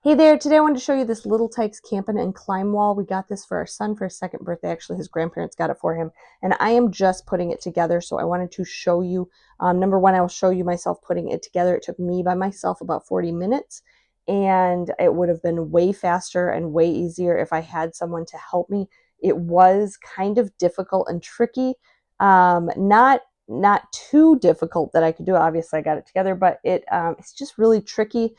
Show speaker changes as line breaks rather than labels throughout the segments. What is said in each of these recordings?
Hey there, today I wanted to show you this little Tikes Campin and Climb Wall. We got this for our son for his second birthday. Actually, his grandparents got it for him, and I am just putting it together, so I wanted to show you. Number one, I will show you myself putting it together. It took me by myself about 40 minutes, and it would have been way faster and way easier if I had someone to help me. It was kind of difficult and tricky, not too difficult that I could do. Obviously, I got it together, but it's just really tricky.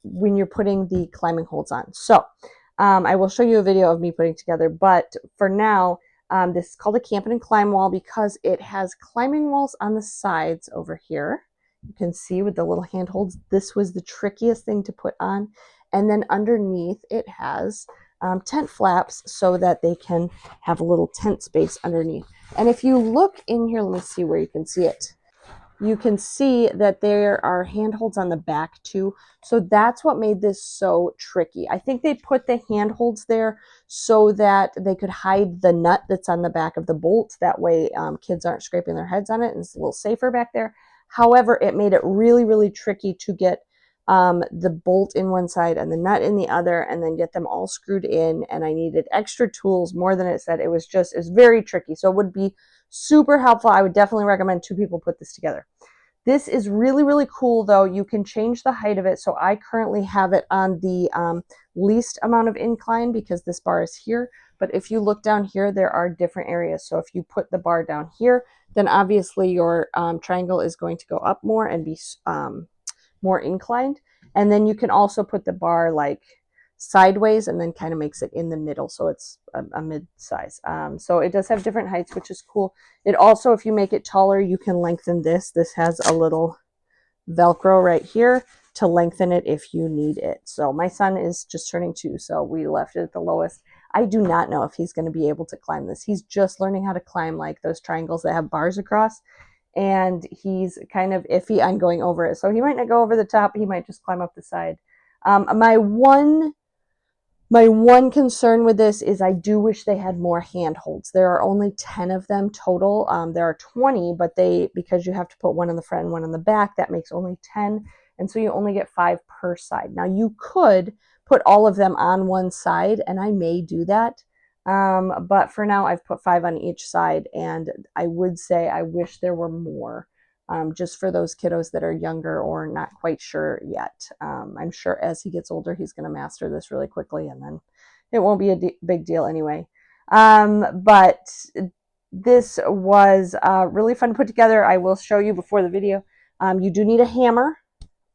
When you're putting the climbing holds on. So I will show you a video of me putting together, but for now, this is called a Campin and Climb Wall because it has climbing walls on the sides over here. You can see with the little handholds, this was the trickiest thing to put on. And then underneath it has tent flaps so that they can have a little tent space underneath. And if you look in here, let me see where you can see it. You can see that there are handholds on the back too. So that's what made this so tricky. I think they put the handholds there so that they could hide the nut that's on the back of the bolt. That way kids aren't scraping their heads on it and it's a little safer back there. However, it made it really, really tricky to get the bolt in one side and the nut in the other and then get them all screwed in. And I needed extra tools more than it said. It was very tricky. So it would be super helpful. I would definitely recommend two people put this together. This is really, really cool though. You can change the height of it. So I currently have it on the least amount of incline because this bar is here. But if you look down here, there are different areas. So if you put the bar down here, then obviously your triangle is going to go up more and be more inclined. And then you can also put the bar like sideways and then kind of makes it in the middle, so it's a mid-size. So it does have different heights, which is cool. It also, if you make it taller, you can lengthen this. This has a little Velcro right here to lengthen it if you need it. So my son is just turning 2, so we left it at the lowest. I do not know if he's going to be able to climb this. He's just learning how to climb like those triangles that have bars across, and he's kind of iffy on going over it. So he might not go over the top. He might just climb up the side. My one concern with this is I do wish they had more handholds. There are only 10 of them total. There are 20, but because you have to put one on the front and one on the back, that makes only 10. And so you only get 5 per side. Now you could put all of them on one side, and I may do that. But for now, I've put 5 on each side, and I would say I wish there were more. Just for those kiddos that are younger or not quite sure yet. I'm sure as he gets older, he's going to master this really quickly, and then it won't be a big deal anyway. But this was really fun to put together. I will show you before the video. You do need a hammer,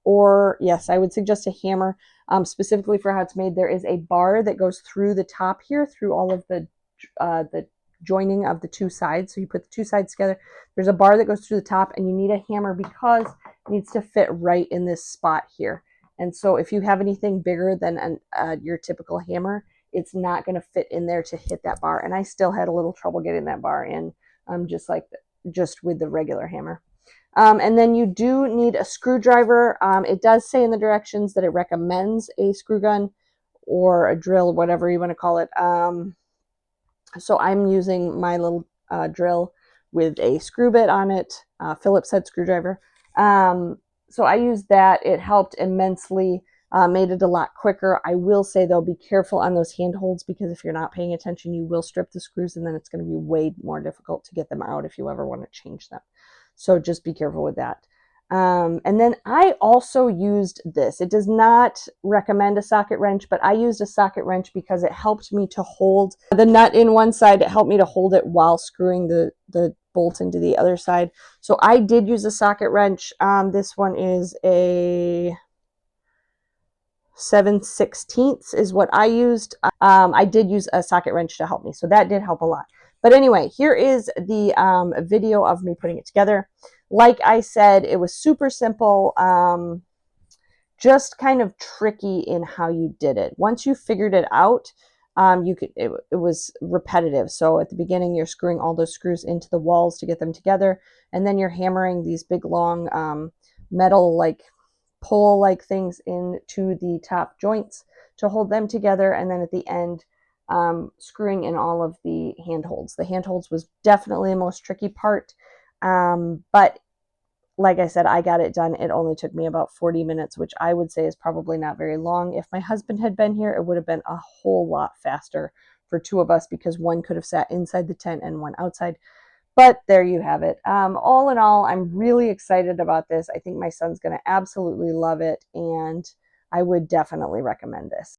or yes, I would suggest a hammer specifically for how it's made. There is a bar that goes through the top here, through all of the joining of the two sides. So you put the two sides together. There's a bar that goes through the top, and you need a hammer because it needs to fit right in this spot here. And so if you have anything bigger than your typical hammer, it's not going to fit in there to hit that bar. And I still had a little trouble getting that bar in, just with the regular hammer. And then you do need a screwdriver. It does say in the directions that it recommends a screw gun or a drill, whatever you want to call it. So I'm using my little drill with a screw bit on it, Phillips head screwdriver. So I used that. It helped immensely, made it a lot quicker. I will say though, be careful on those handholds because if you're not paying attention, you will strip the screws and then it's going to be way more difficult to get them out if you ever want to change them. So just be careful with that. And then I also used this. It does not recommend a socket wrench, but I used a socket wrench because it helped me to hold the nut in one side. It helped me to hold it while screwing the bolt into the other side. So I did use a socket wrench. This one is a 7/16 is what I used. I did use a socket wrench to help me. So that did help a lot. But anyway, here is the video of me putting it together. Like I said, it was super simple, just kind of tricky in how you did it. Once you figured it out, it was repetitive. So at the beginning, you're screwing all those screws into the walls to get them together, and then you're hammering these big long metal like pole like things into the top joints to hold them together, and then at the end, screwing in all of the handholds. The handholds was definitely the most tricky part. But like I said, I got it done. It only took me about 40 minutes, which I would say is probably not very long. If my husband had been here, it would have been a whole lot faster for two of us because one could have sat inside the tent and one outside. But there you have it. All in all, I'm really excited about this. I think my son's going to absolutely love it, and I would definitely recommend this.